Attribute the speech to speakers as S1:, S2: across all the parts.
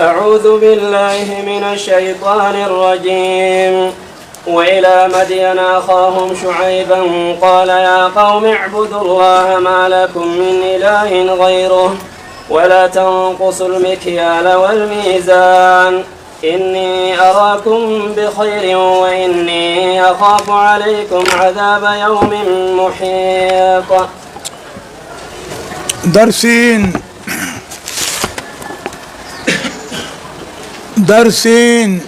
S1: أعوذ بالله من الشيطان الرجيم. وإلى مدين أخاهم شعيبا قال يا قوم اعبدوا الله ما لكم من إله غيره ولا تنقصوا المكيال والميزان إني أراكم بخير وإني أخاف عليكم عذاب يوم محيط.
S2: درسين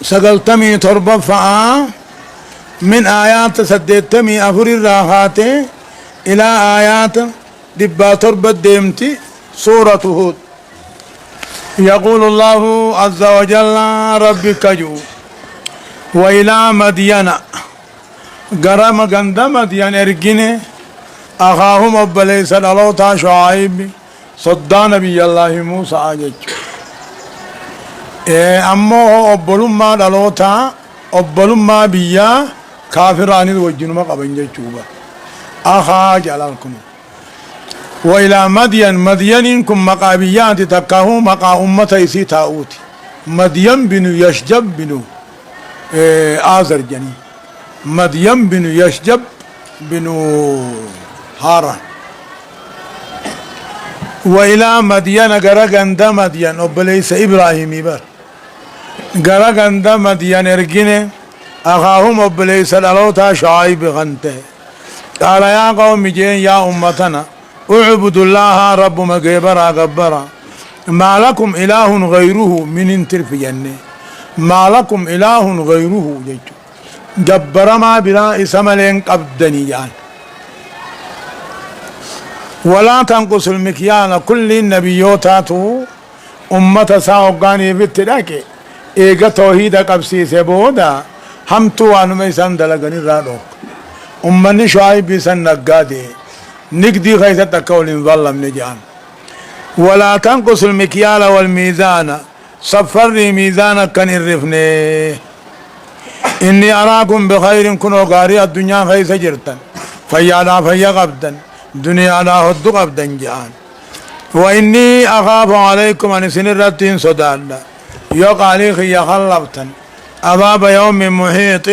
S2: سقلتمي تربة فعا من آيات سديتمي أفر الراحات إلى آيات دبا تربة ديمتي سورة هود. يقول الله عز وجل ربك جو وإلى مدين قرم قند مدين ارقين أخاهم أبليس الألوتا شعيب صدى نبي الله موسى أجج أمو أبلما الألوتا أبلما بيا كافراني وجنما قبن جيشوبا أخا جلالكم. وإلى مدين كم مقابيات تكاهو مقا أمة يسي تاوتي مدين بنو يشجب بنو آزر جني مدين بنو يشجب بنو هاران. وإلى مدين غرغند مدين أبليس إبراهيمي بر غرغند مدين ارجين أخاهم أبليس الألوتا شعيب غنته قال يا قوم جين يا أمتنا اعبدوا الله رب مغيبرا غبرا ما لكم إله غيره من انتر في جنة ما لكم إله غيره جيجو جبر ما بلا اسملين قبدني جان ولا تنقص المكيال كل النبيوتاتو أمة ساوغاني بتلاكي إيغا توحيد قبسي سبودا هم توانو ميسان دلغني رادوك أمني شعيب بيسان نقادي نقدي خيسة تكول ظلم نجان. ولا تنقص المكيال والميزان صفرني ميزانك كان الرفني إني أراكم بخير كنوا قاري الدنيا خيسة جرتا فيالا فيا قبدا دنيا لا هدو قبدا جان. وإني أخاف عليكم أن سنرتين صدالا يقالي خي خلبتا عذاب يوم محيط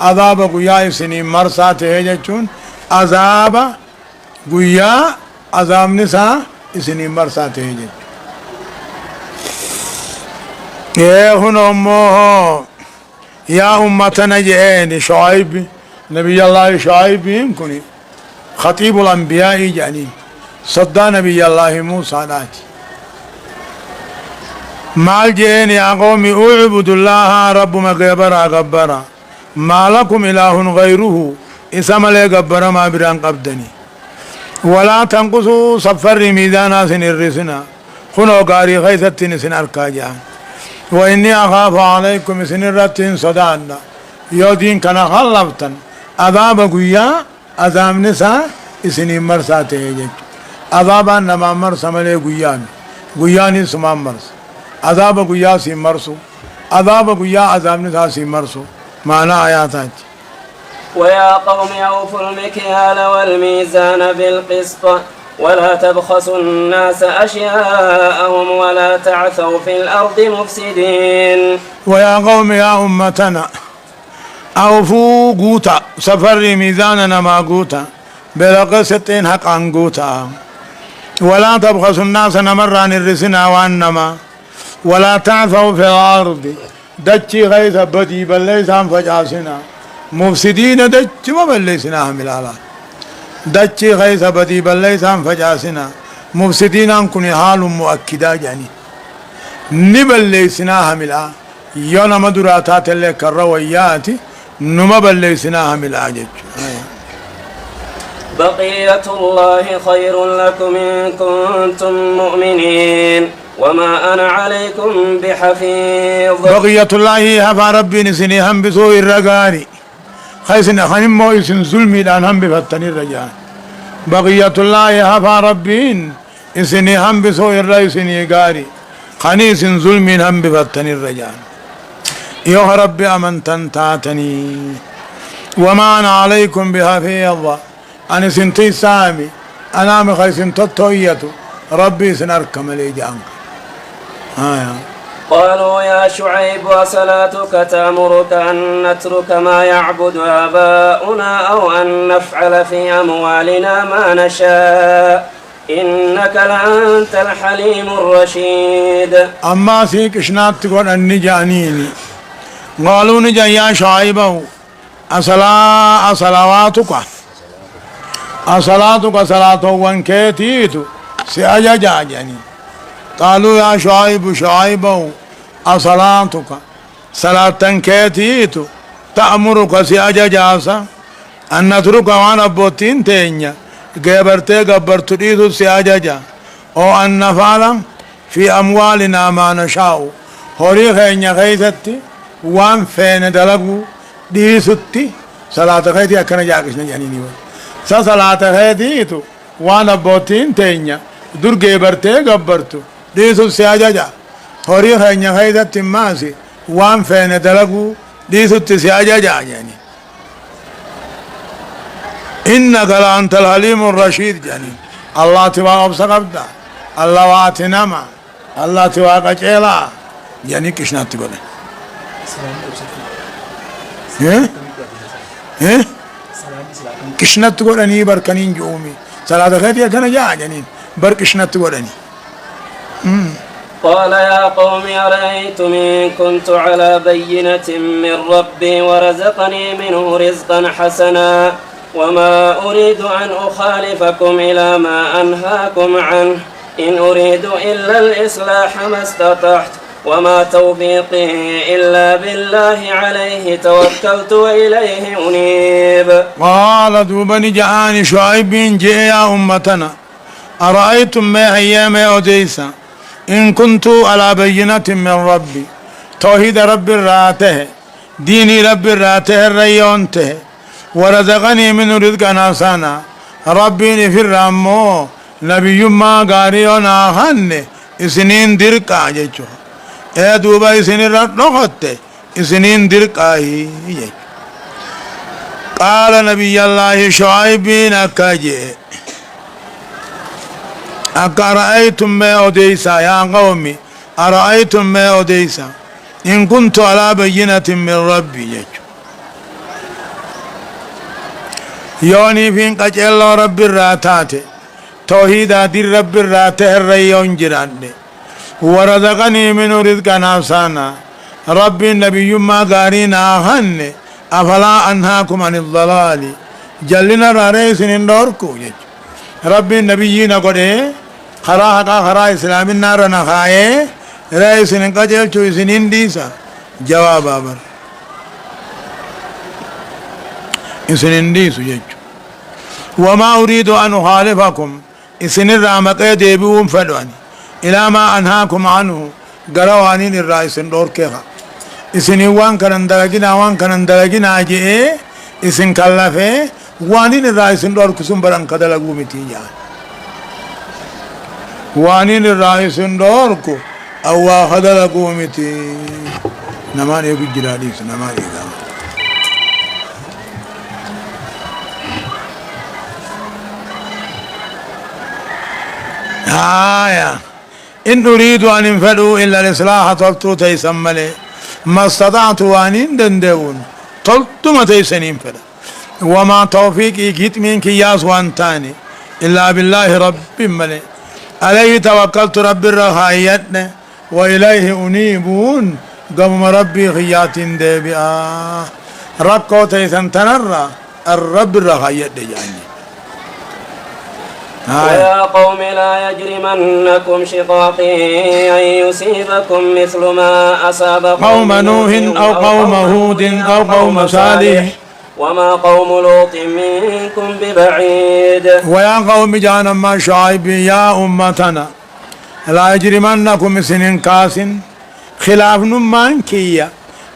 S2: عذاب قياء سنين مرسات هجتون عذاب قياء عذاب نساء سنين مرسات هجت يا أمه يا أمتنا جئين شعيب نبي الله شعيب يمكن خطيب الأنبياء جانين صدى نبي الله موسى ناتي مال جئين يا قوم اعبدوا الله رب مغيبرا غبرا ما لكم إله غيره اسم لي غبرا ما بران قبدني ولا تنقصوا صفر ميزانا سن الرسنا خنو قاري خيثتين سن أركاجان. وإني أخاف عليكم سن الرتين صدانا يودين كان خلفتا عذاب قيا عذاب نساء اسنين مرساته يجج عذابا نما مرس ملي قيان سما مرس عذاب قيا سي مرسو عذاب قيا عذاب نساء سي مرسو معنى آياتات.
S1: ويا قوم أوفوا المكيال والميزان بالقسط ولا تبخسوا الناس أشياءهم ولا تعثوا في الأرض مفسدين.
S2: ويا قوم يا أمتنا أوفوا قوتا سفر ميزاننا ما قوتا بالقسطين حق عن قوتا ولا تبخسوا الناس نمران الرسنا وانما ولا تعثوا في الأرض دجي غيث بدي بل ليس فجاسنا مفسدين دجي ما بل ليسنا هم العلا دجي غيث بدي بل ليس فجاسنا مفسدين انكن حال مؤكدا يعني نبل ليسنا هم العلا يونا مدراتات اللي كالرويات نما بل ليسنا هم العلا.
S1: بقية الله خير لكم إن كنتم مؤمنين وما أنا عليكم بحفيظ.
S2: بقية الله هفا ربي نسني هم بسوء الرقاري خيسنا خنم مويسن ظلمي لان هم بفتني الرجال. بقية الله هفا ربي نسني هم بسوء الرئيسني قاري خنيس ظلمي هم بفتني الرجال. يا ربي أمن تنتاتني وما أنا عليكم بحفيظ أنا سنتي سامي أنا مخيسن تطويته ربي سنركم لي جانك.
S1: قالوا يا شعيب وصلاتك تأمرك أن نترك ما يعبد آباؤنا أو أن نفعل في أموالنا ما نشاء إنك لأنت الحليم الرشيد.
S2: أما سيك إشنات تقول أني جانيني قالوا نجا يا شعيب أصلواتك صلاة وانكيتيتو سيأجا جاني. قالوا يا شعيب أصلاتك صلاة كيتيتو تأمرك سيأجا جاسا أن نترك وانا بوتين تينيا قبرتي قبرتو ديتو سيأجا جا أو أن نفعل في أموالنا ما نشاء هوري خينيا خيثتي وان فين دلقو ديستي صلاة خيتي أكنا جاكش نجانيني صلاة خيتيتو وانا بوتين تينيا در قبرتي قبرتو ديسو سياجا جا هوري خينيا خيثتي ماسي وان فين دلقو ديستي سياجا جا يعني إنك لأنت الحليم الرشيد يعني الله تبا أبسقبدا الله واتنما الله تبا قجيلا يعني كشنا تقول كشنا تقول أني بركنين جومي صلاة خيتي كان جا يعني بركشنا تقول أني
S1: قال يا قوم أرأيتم إن كنت على بينة من ربي ورزقني منه رزقا حسنا وما أريد أن أخالفكم إلى ما أنهاكم عنه إن أريد إلا الإصلاح ما استطعت وما توفيقي إلا بالله عليه توكلت وإليه أنيب.
S2: قال دوبني جاءني شعيب جاء يا أمتنا أرأيتم ما أيام أوديسا إن كنت على بينة من ربي توحيد رب الراته ديني رب الراته الريونته ورزقني من رزقنا حسنا ربي نفر أمو نبي ما غاريونا خن سنين دركا جيشو اے دوبا سنين رخته سنين دركا هي قال نبي الله شعيب نكاجي أرأيتم ما أوديسا يا قومي أرأيتم ما أوديسا إن كنت على بينة من ربي جيشو يوني فين قجل رب الراتات توحيد دير رب الرات الريون جراني ورزقني من رزقا حسنا ربي النبي ما قارينا هن أفلا أنهاكم عن الضلال جلنا راريس نندوركو ربي النبيين قده خرا إسلام النار نخاية رئيس نقجل شو سنين ديسا جواب آبر إسنين ديسو يجو وما أريد أن أخالفكم إسن الرامق ديبون فدواني إلى ما أنهاكم عنه قروانين الرئيس دور كيخا إسن وان كان دلقنا جئ إسن كلفه وانين الرئيس دور كسم بران كدلقو متيجا وانين الرئيس دور كو أو خدلقو متي نمان يبي جلاليس نمان يقام إن أريد أن انفدوا إلا الإصلاح طلتو تيسملي ما استطعت وانين دندون طلتو ما تيسنين فدا وما توفيقي جيت منك ياس وانتاني إلا بالله رب ملي عليه توكلت رب الرخايتنا وإليه أنيبون قم ربي خيات ديبئا ركو تيسن تنرى الرب الرخايت جاني.
S1: ويا قوم لا يجرمنكم شقاقي أن يصيبكم مثل ما أصاب
S2: قوم نوح أو قوم هود أو قوم صالح
S1: وما قوم لوط منكم ببعيد.
S2: ويا قوم جانا ما شعيب يا أمتنا لا يجرمنكم سنين كاس خلاف نمان كيا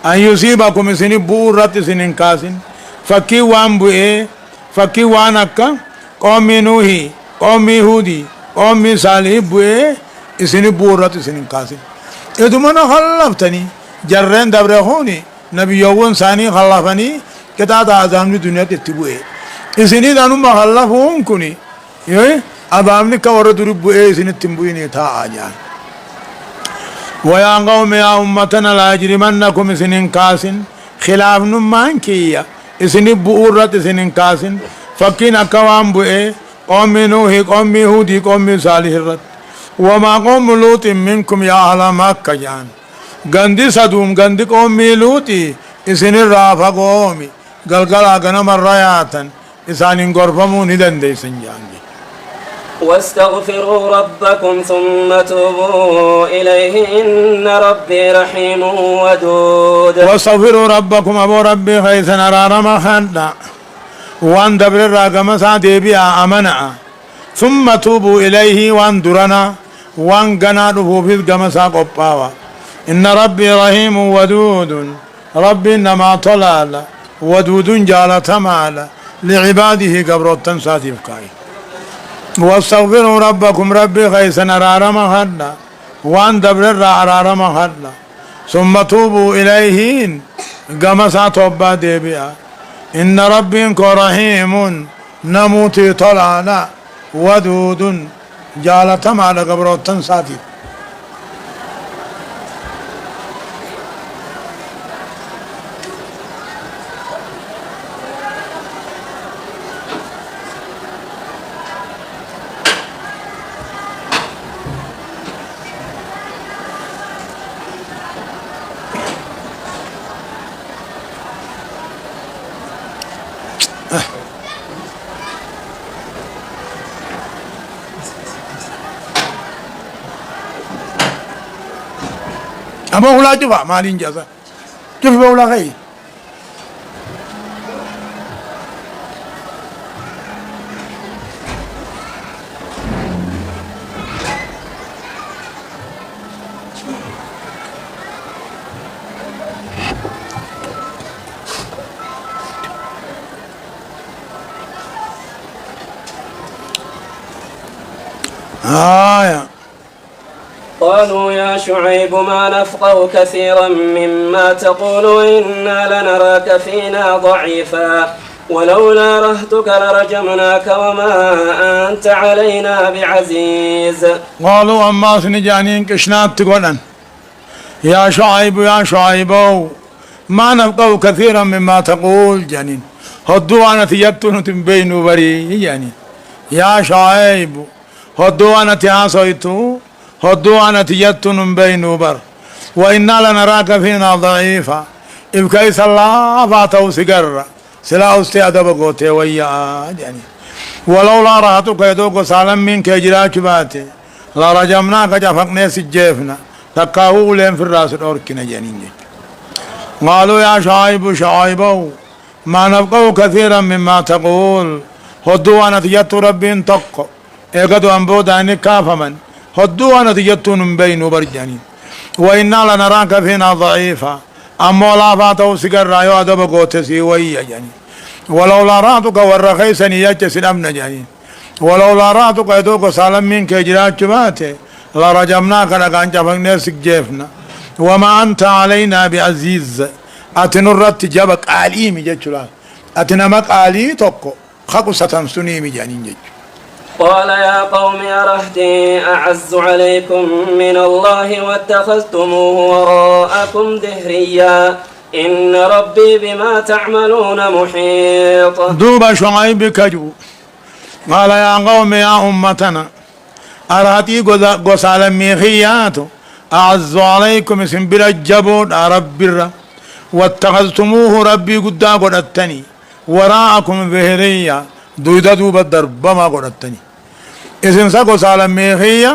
S2: أن يصيبكم سنين بورة سنين كاس فكي وان بؤي فكي وانكا قوم نوح قوم يهودي قوم صالح بوئ اسني بورت اسني كاسي ادمنا خلفتني جرين دبرهوني نبي يوون ثاني خلفني كتاب اعظم الدنيا تتبوئ اسني دانو ما خلفون كوني يه ابامني كور درب بوئ اسني تنبويني تا اجا ويا قوم يا أمتنا لا يجرمنكم سنين كاسن خلاف نمان كيا سنين بؤرة سنين كاسن فكين أكوام بؤي قوم نوح قوم هود قوم صالح الرد وما قوم لوط منكم يا أهل مكة جان غندي صدوم غندي قوم لوطي سنين رافا قومي قلقلا غنم الرياتا إسانين غرفمون دندي سنجانجي
S1: واستغفروا ربكم ثم توبوا إليه إن ربي رحيم ودود
S2: واستغفروا ربكم أبو ربي خيسنا رارما خدا وان دبر الراقم سادي بيا أمنا ثم توبوا إليه وان درنا وان قناده في القمسا قباوا إن ربي رحيم ودود ربي إنما طلال ودود جالة مال لعباده قبروتا ساتي بكاي واستغفروا ربكم ربي خيسنا رارما خدا وان دبر الرارما خدا ثم توبوا إليه قمسا توبا ديبيا إن ربي رحيم نموتي طلعنا ودود جالة مال قبروتا ساتي أما هو لا جفا مالين جزا جفا ولا غير
S1: قالوا يا شعيب ما نفقه كثيرا مما تقول إنا لنراك فينا ضعيفا ولولا رهتك لرجمناك وما أنت علينا بعزيز
S2: قالوا أما سنجانين كشنات تقولن يا شعيب ما نفقه كثيرا مما تقول جانين هدوا أنا تيتون بين بري يعني يا شعيب هدوا أنا تياسويتو هدوا أنا تيتون بين بر وإنا لنراك فينا ضعيفا إبكيس الله فاتو سقر سلا أستياد بقوتي ويا يعني ولولا رهتك يدوك سالم منك جراك باتي لرجمناك جفقنا سجيفنا تكاهو لين في الراس الأوركنا جانين قالوا يا شعيب ما نفقه كثيرا مما تقول هدوا أنا تيت ربي تق إيقدوا أنبود عنك كافمن هدوا أنا تيتون بين برجانين وإنا لنراك فينا ضعيفا أما لا فاتو سقر رايو أدب قوتسي ويا جانين ولولا راتك ورخيسني يجسن أمنا جانين ولولا راتك يدوك سالم منك جراك باتي لرجمناك لكان جفقنا سجيفنا وما أنت علينا بعزيز أتنرت جبك عليمي جتشلا أتنمك علي توكو خاكو ستنسوني جانين جتش
S1: قال يا قوم أرهتي أعز عليكم من الله واتخذتموه وراءكم دهريا إن ربي بما تعملون محيط
S2: دوب شعيب كجو قال يا قوم يا أمتنا أرهتي قصال ميخيات أعز عليكم اسم برجبود رب واتخذتموه ربي قدا قدتني وراءكم ظهريا دوب الدرب ما قدتني اسم ساقو سالم ميخيا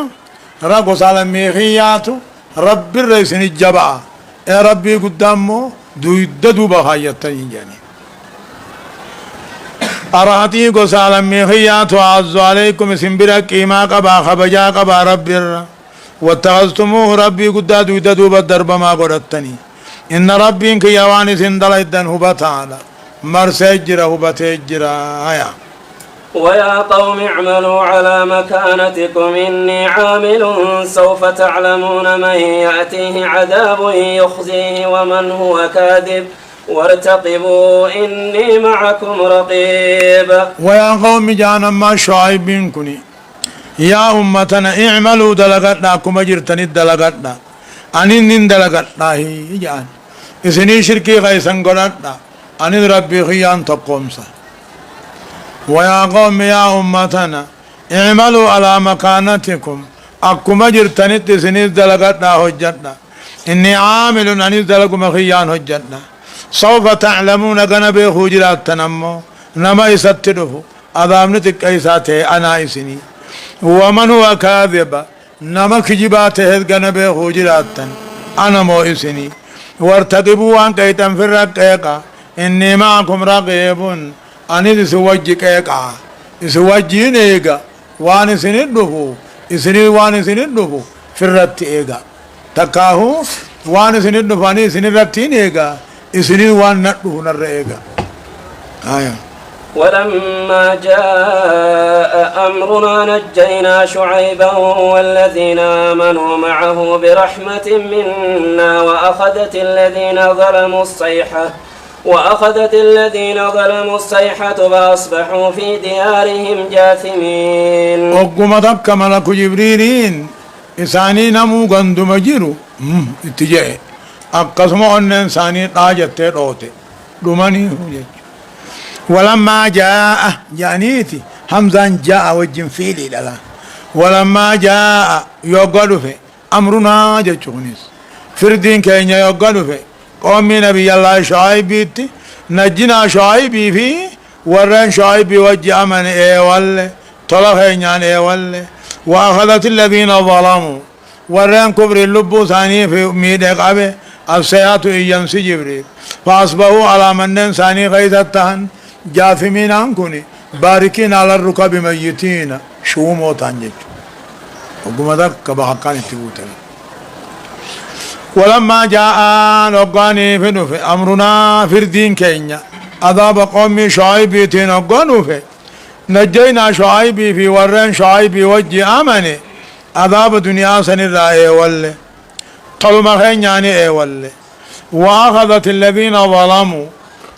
S2: راقو سالم ميخيات رب الرئيسين الجبعة يا ربي قدامه دوب خايتني جاني أرهتي قصال ميخيات وعز عليكم اسم برقيما قبا خبجا قبا رب واتخذتموه ربي قدا دوب الدرب ما قدتني إن ربي إنك يواني سندلائدن هو تعالى مرسجر هو بتجر آية
S1: ويا قوم اعملوا على مكانتكم إني عامل سوف تعلمون من يأتيه عذاب يخزيه ومن هو كاذب وارتقبوا إني معكم رقيب
S2: ويا قوم جانا ما شعيب كني يا أمتنا اعملوا دلغتنا كما جرتني دلغتنا أني نندلق الله جان إسني شركي غيسن قلنا أني ربي خيان تقومسا ويا قوم يا أمتنا اعملوا على مكانتكم أكما جرتنت إسني دلقتنا هجتنا إني عامل أني دلق مخيان هجتنا سوف تعلمون قنبي خجرات تنمو نما يستره أضامنتك أيساته أنا إسني ومن هو كاذب نما كجباته قنبي خجرات أنا مو إسني وارتقبوا عن كيتم في الرقيقة إني معكم رقيب أني سوجك إيقا سوجين إيقا واني سنده إسني واني سنده في الرت إيقا تكاهو واني سنده فاني سنرتين إيقا إسني وان نده نر إيقا آية
S1: ولما جاء أمرنا نجينا شعيبا والذين آمنوا معه برحمة منا وأخذت الذين ظلموا الصيحة فأصبحوا في ديارهم جاثمين
S2: وقمتك ملك جبريلين إساني نمو قندم جيرو اتجاه أقسم أن إنساني طاجت روتي دماني هو ولما جاء جانيتي همزان جاء وجن فيلي للا ولما جاء يقال في أمرنا جتشونيس فردين كينيا يقال في قومي نبي الله شعيب نجنا شعيب في ورن شعيب وجه من ايوال طلعين ايوال واخذت الذين ظلموا ورن كبر اللب ثاني في ميد قبه السيات ينسي جبريل فاصبحوا على من ثاني غيثتهن جاثمين عنكني باركين على الركب ميتين شو موتان جيج وقمتك كبحقان تبوتنا ولما جاء نقاني في أمرنا في الدين كينيا عذاب قوم شعيب تنقانوا في نجينا شعيب في ورين شعيب وجه آمني عذاب دنيا سنرى ايوال طلما خينياني ايوال وأخذت الذين ظلموا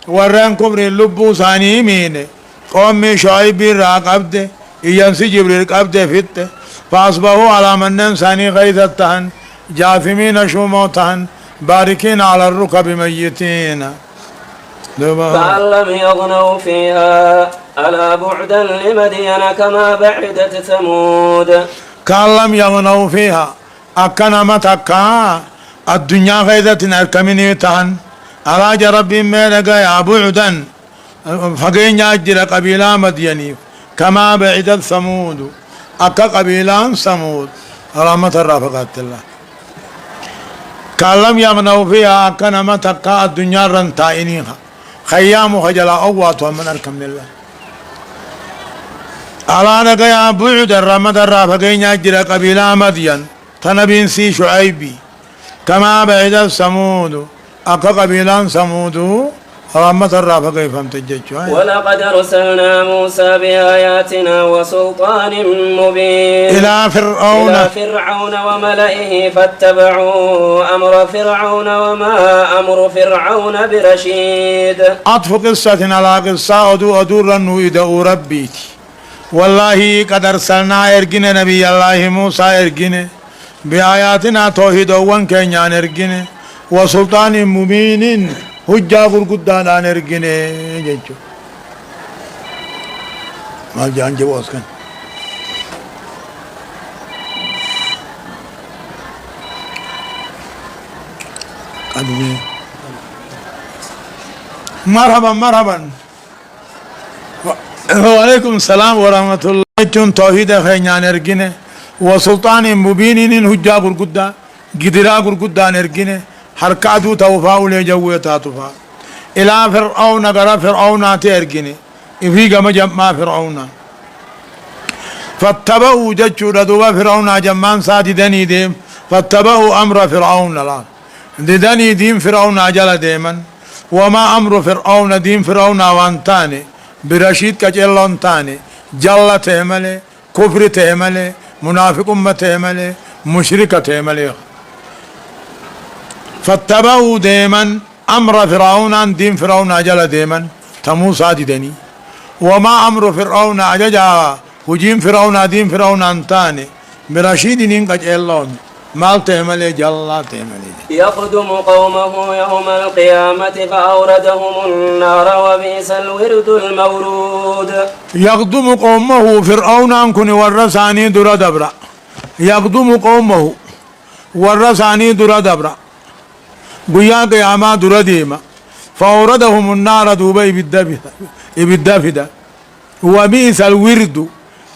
S2: ورين كبر اللبو ثاني مين قوم شعيب راقبت ينسي جبريل قبت فت فأصبحوا على من ثاني غيثتهن جاثمين شموتهن باركين على الركب ميتين
S1: كأن لم يغنوا فيها ألا بعدا لمدين كما بعدت ثمود
S2: كأن لم يغنوا فيها أكنا متكا الدنيا غيثت أركمني تهن على جرب ميلك يا بعدا فقين يجر قبيلة مديني كما بعدت ثمود أكا قبيلة ثمود رحمة الرافقات الله كلام يغنوا فيها كنما تكا الدنيا رنتائنيها خيام خجلا أوات ومن أركم لله على نقيا بعد الرحمة الرافقين يجرى قبيلة مدين تنبين سي شعيبي كما بعد الثمود أكا قبيلة ثمود رحمة الرافقين فهمت الجيش
S1: ولقد أرسلنا موسى بآياتنا وسلطان مبين
S2: إلى
S1: فرعون وملئه فاتبعوا أمر فرعون وما أمر فرعون برشيد
S2: عطف قصة على قصة أدو رنو إدعو ربيك والله قد أرسلنا إرقنا نبي الله موسى إرقنا بآياتنا توحيد وان كينيان إرقنا وسلطان مبين hujjaa gurguddaadhaan ergine jechuudha. Maal jaan jedhu as kan. Qadume. Marhaban. Waalaikum salam wa rahmatullah. Jechuun tawhiida keenyaan ergine wa sulxaanin mubiiniin hujjaa gurguddaa gidiraa gurguddaan ergine. حركاتو توفا ولي جوي تاتوفا إلى فرعون قرى فرعون تيرجني إفيق مجمع فرعون فاتبعوا جتشو ردوا فرعون جمان سادي دني ديم فاتبعوا أمر فرعون لا دني ديم فرعون جل ديما وما أمر فرعون ديم فرعون وانتاني برشيد كجلون تاني جل تهمله كفر تهمله منافق تهمله مشرك تهمله فاتبعوا ديما أمر فرعون دين فرعون أجل ديما تمو صاددني وما أمر فرعون أججا هجيم فرعون دين فرعون أنتاني برشيد نينك اللون مال تهملي جلا تهملي
S1: يقدم قومه يوم القيامة فأوردهم النار وبئس الورد المورود.
S2: يقدم قومه فرعون أنكن ورساني درا دبرا يقدم قومه ورساني درا دبرا قيا قياما درا ديما فأوردهم النار دوبا بالدفدة وبئس الورد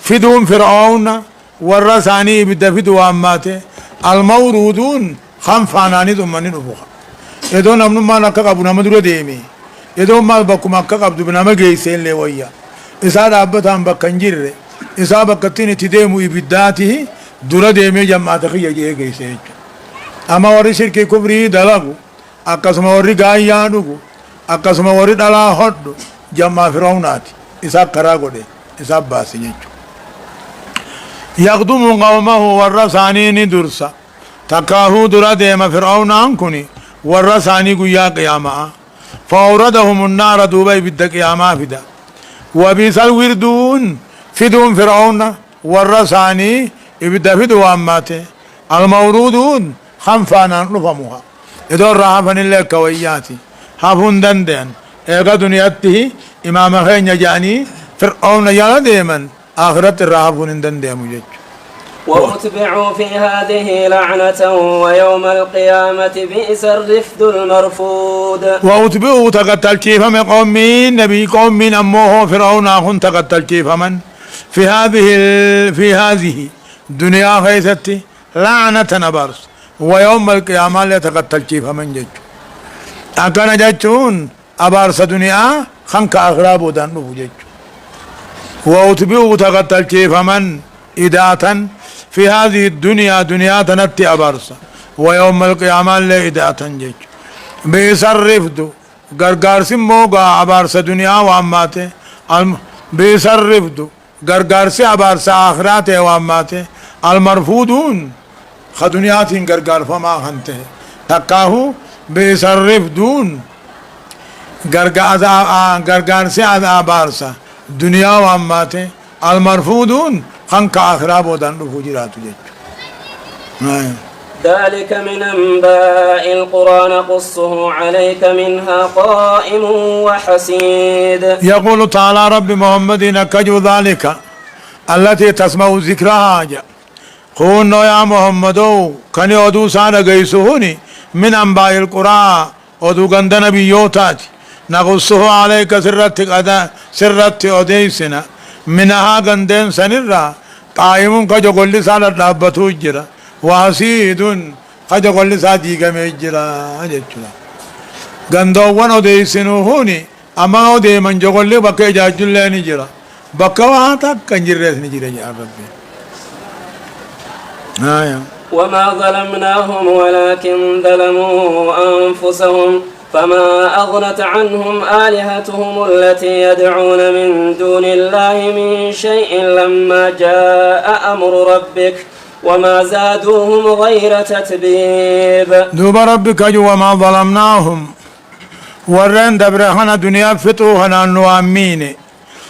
S2: فدهم فرعون ورساني بالدفد واماته المورودون خنفاناني ثمانين أفوخا إذا نمن ما نكاك نما درا ديمي إذا ما بكم أكاك بنما جيسين لي ويا إذا رابطان بكنجر إذا بكتين تديمو إبداته درا ديمي جماعة خيا جيسين أما وري شركي كبري دلقو أكاسما وري غايانوكو أكاسما وري دلا هدو جماعة فرعوناتي إذا كراغو دي إذا باسي نيجو يقدم قومه والرسانين درسا تكاهو درا ديما فرعون أنكني والرساني قيا قياما فأوردهم النار دوبي بدك قياما فدا وبئس الوردون فدون فرعون والرساني ابدا فدوا أماته المورودون خنفانا رفموها إدور رافن الله كوياتي حافون دندن إيقا دنياته إمام خين يجاني فرعون يالا ديما آخرت الرافون دندن مجج
S1: وأتبعوا في هذه لعنة ويوم القيامة بئس الرفد المرفود.
S2: وأتبعوا تقتل كيف من قومين نبي قومين أموه فرعون أخن تقتل كيف من في هذه دنيا خيستي لعنة نبرس ويوم القيامة لتقتل كيف من جج أكان ججون أبارس دنيا خنك أغراب ودن جج وأتبعوا تقتل كيف من إداة في هذه الدنيا دنيا تنتي أبارسة ويوم القيامة لإداة جج بئس الرفد غرغار سموغا أبارسة دنيا وأماته بئس الرفد غرغار سي أبارسة آخراته وأماته المرفودون خدنيات غرغار فما خنته تكاهو بئس الرفدون غرغار سي أبارسة دنيا وأماته المرفودون خنك آخراب ودن فجرات جج.
S1: ذلك من أنباء القرى نقصه عليك منها قائم وحسيد.
S2: يقول تعالى رب محمد نكجو ذلك التي تسمع ذكرها جاء قول يا محمد كان يودو سانا قيسهوني من أنباء القرى ودو قند نبيوتات نقصه عليك سرت أديسنا منها قندين سنرا قائم كجو قل سانا دابتو جرا وحسيد كجو قل ساديق مجرا جتلا قندوان أديسنوهوني أما أدي من جو قل بكي جاجل لين جرا بكواتا كنجرس نجرا يا ربي.
S1: وما ظلمناهم ولكن ظلموا أنفسهم فما أغنت عنهم آلهتهم التي يدعون من دون الله من شيء لما جاء أمر ربك وما زادوهم غير تتبيب.
S2: دوب ربك وما ظلمناهم ورين دبرهنا دنيا فتوهنا نوامين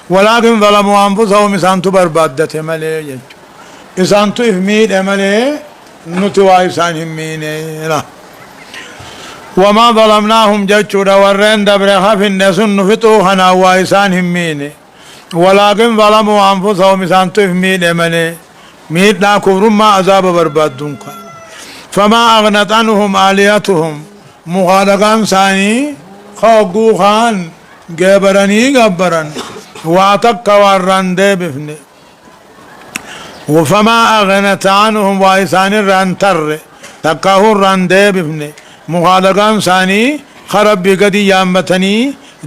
S2: ولكن ظلموا أنفسهم إسانتو بربادة ملي إسانتو إفميد ملي نتوى إسان همين لا وما ظلمناهم جتشورا ورين دبرها في الناس نفتوهنا وإسان همين ولكن ظلموا أنفسهم إسانتو إفميد ملي ميت لا كفر ما عذاب بربادونك فما أغنت عنهم آلهتهم مخالقان ثاني خوقو خان جبرني جبرن واتك ورن بفني وفما أغنت عنهم وإسان الرنتر تكاه الرن بفني مخالقان ثاني خرب بقدي يامتني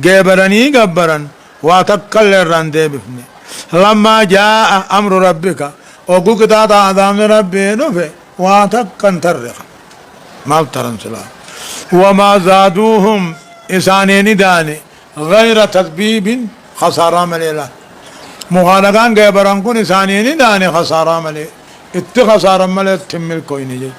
S2: جبرني جبرن واتك الرن بفني لما جاء أمر ربك وقوك تاتا عذاب ربي نفي واتك انترخ ما بترن سلا وما زادوهم إسانين داني غير تذبيب خسارة مليلا مخالقان قيبران كون إسانين داني خسارة ملي خسارة ملي تمل كويني جيج.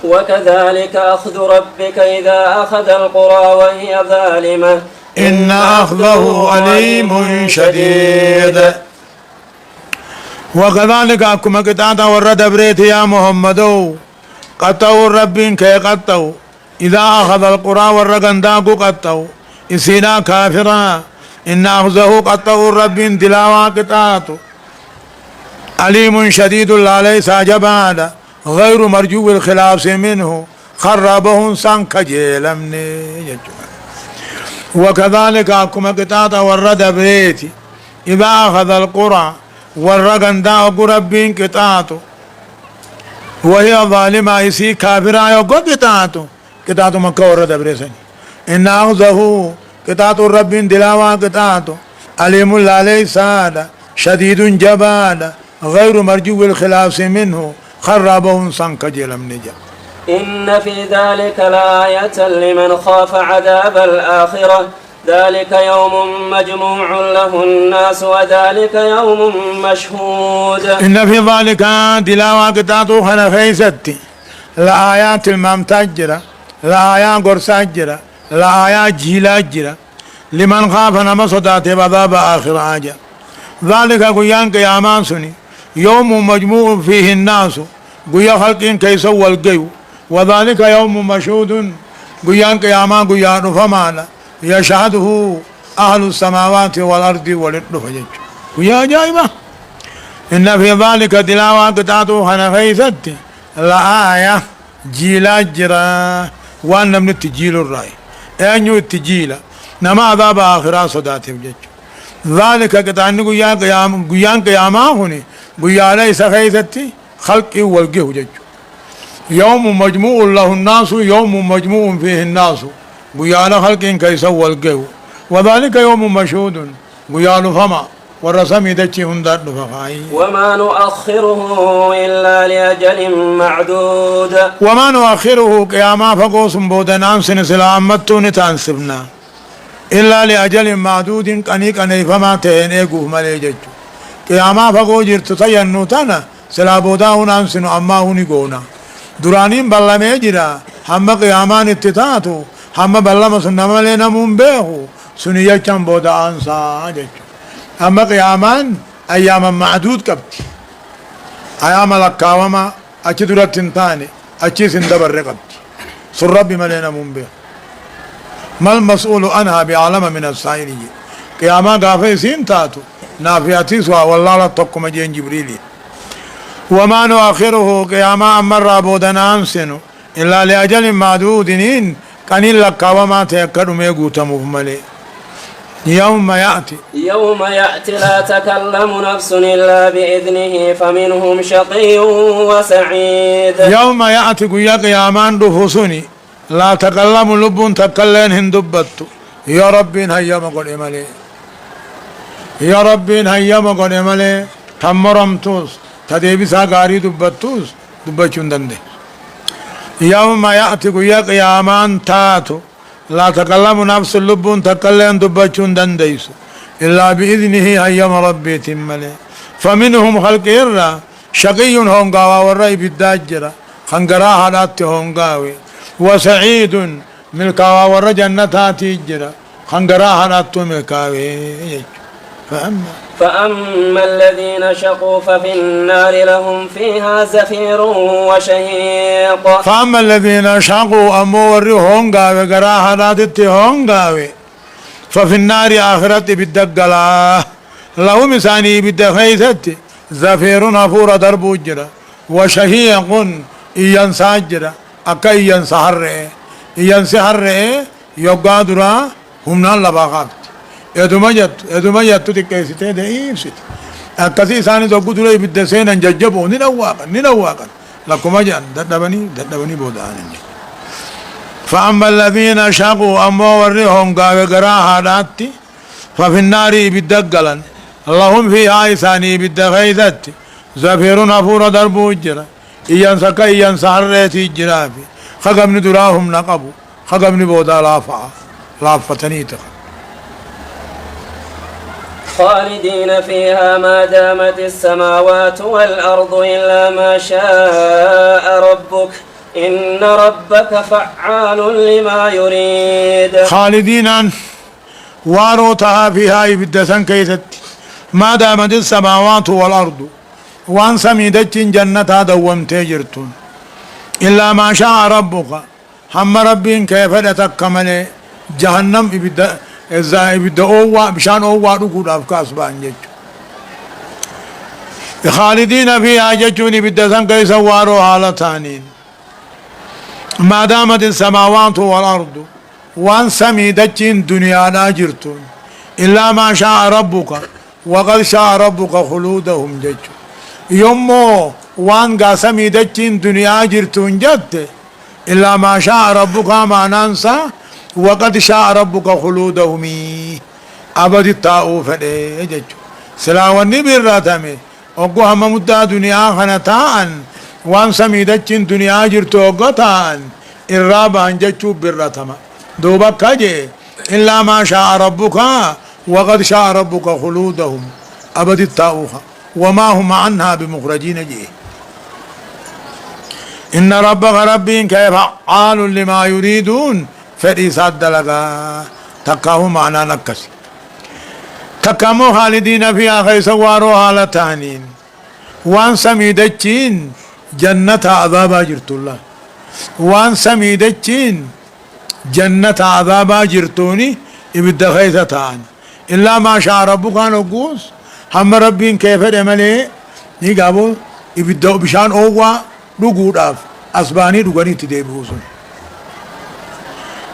S1: وكذلك أخذ ربك إذا أخذ القرى وهي ظالمة
S2: إن أخذه أليم شديد. وكذلك أكما قطعة ورد بريت يا محمد قطعوا ربين كي قطعوا إذا أخذ القرى والرقنداق قطعوا إسينا كافرا إن أخذه قطعوا ربين تلاوة قطعته عليم شديد لا ليس جبادا غير مرجو الخلاف منه خربه سانك جيلمني. وكذلك أكما قطعة ورد بريتي إذا أخذ القرى والرقنداق ربين قطعته وهي ظالمة يسي كافرة يقول قطعته مكة ورد بريسني إن أخذه قطعة ربين دلاوة قطعته عليم لا ليس هذا شديد جبادا غير مرجو الخلاف منه خربه سانك جيلمني.
S1: إن في ذلك لآية لمن خاف عذاب الآخرة ذلك يوم مجموع له الناس وذلك يوم مشهود. إن
S2: في ذلك تلاوة قطعته خنفيستي لآيات الممتجرة لآيات قرصاجرة لآيات جيلاجرة لمن خاف نمصدات بذاب آخر آجا. ذلك قيان قيامان سني يوم مجموع فيه الناس قيا خلقين كيسو القيو وذلك يوم مشهود قيان قيامان قيان فمالا يشهده أهل السماوات والأرض والإرض ويا جايبة. إن في ذلك تلاوة قطعته خنفيست لآية جيلاجرة وأن من التجيل الرأي أنيو التجيل نما عذاب آخرة صداتهم جج. ذلك قطعني قيان قياما هني قيا ليس خيستي خلقي والقه جج. يوم مجموع له الناس يوم مجموع فيه الناس قيان خلق كيسو القه وذلك يوم مشهود قيان فما والرسم دتشي هندار فخاي.
S1: وما نؤخره إلا لأجل معدود.
S2: وما نؤخره قياما فقوس بودنان سنسلا أمتون تانسبنا إلا لأجل معدود كني فما تهنيقه مليجج قياما فقو جرت تينو تانا سلا بوداهن أنسنو أما هوني قونا درانين بلا ميجرا هم قيامان اتتاتو هم بلما سنما لنا منبهو سنية كم بودا أنسا جيش. هم قيامان أيام معدود كبت أيام لكاوما أچي درات تنتاني أچي سندبر رقبت سر ربي ملينا منبه ما المسؤول عنها بعالم من السائلين. قياما قافي سنتاتو نافياتي سوا والله لا تقوم جين جبريلي. وما نؤخره قياما أمر بودنا أنسنو إلا لأجل معدودين كان لك وما تيكر ميقوت مفملي. يوم يأتي لا تكلم نفس إلا بإذنه فمنهم شقي وسعيد. يوم يأتي قيا قيامان دفوسني لا تكلم لب تكلين هندبت يا ربي هيا مقل إمالي يا ربي هيا مقل إمالي تمرمتوس تديبسا غاري دبتوس دبچون دنده. يوم يأتي قيا قيامان تاتو لا تكلم نفس اللب تكلم دبچون دنديس إلا بإذنه هيا ربي تملي. فمنهم خلق إرى شقي هونغاوا والرأي بالداجرة خنقرا حالات هونغاوي وسعيد ملكاوا والرأ جنتاتي جرى خنقرا حالات ملكاوي. فأما الذين شقوا ففي النار لهم فيها زفير وشهيق. فأما الذين شقوا أمور هونغاوي قراها نادت هونغاوي ففي النار آخرة بالدقلا لهم ثاني بالدخيثة زفير نفور درب جرى وشهيق إيان ساجرة أكا إيان سحر يقادرا هم نال لباقات ادوما جت تكيسته ديفست اكاسي ثاني دوغ دولي بدسين ججبو نواقا لكم جان ددبني بودان. فأما الذين شقوا أمورهم قاوي قراها داتي ففي النار بالدقلا اللهم فيها ثاني بالدغيثة زفير نفور دربو الجرى إيان سكا إيان سحرتي الجرافي خقمني دراهم نقبو خقمني بودا لافتني تخ.
S1: خالدين فيها ما دامت السماوات والأرض إلا ما شاء ربك إن ربك فعال لما يريد.
S2: خالدين واروتها فيها يبدسن كيست ما دامت السماوات والأرض وان سميدتين جنة دوم تجرتون إلا ما شاء ربك هم ربين كيف تكمل جهنم إبدا أووا بشان أووا ركود أفكاس بانجج خالدين فيها ججوني بدسان كي سواروا حالتانين ما دامت السماوات والأرض وان سميدتين دنيا ناجرتون إلا ما شاء ربك وقد شاء ربك خلودهم جج يمو وان قا سميدتين دنيا جرتون جد إلا ما شاء ربك ما ننسى وقد شاء ربك خلودهم أبد التاؤ فدي جج سلاواني براتمي وقو هم مدى دنيا خنتان وان سميدتين دنيا جرتو وقتان الرابع ججو براتما دوبك كجي إلا ما شاء ربك وقد شاء ربك خلودهم أبد التاؤخ وما هم عنها بمخرجين جيه إن ربك ربين كيف فعال لما يريدون فريساد لغا تكاو معنا نكس تكامو خالدين فيها خيسوارو حالتانين وان سميدتين جنة عذابا جرت الله وان سميدتين جنة عذابا جرتوني ابدا خيثتان إلا ما شاء ربك نقوس هم ربين كيف دملي نيقابو ابدا بشان أووا رقود أف أسباني رقاني تديبوسون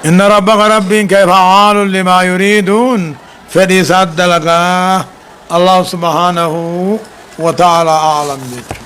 S2: إن ربك ربين كيف فعال لما يريدون فدي ساد لك الله سبحانه وتعالى أعلم بك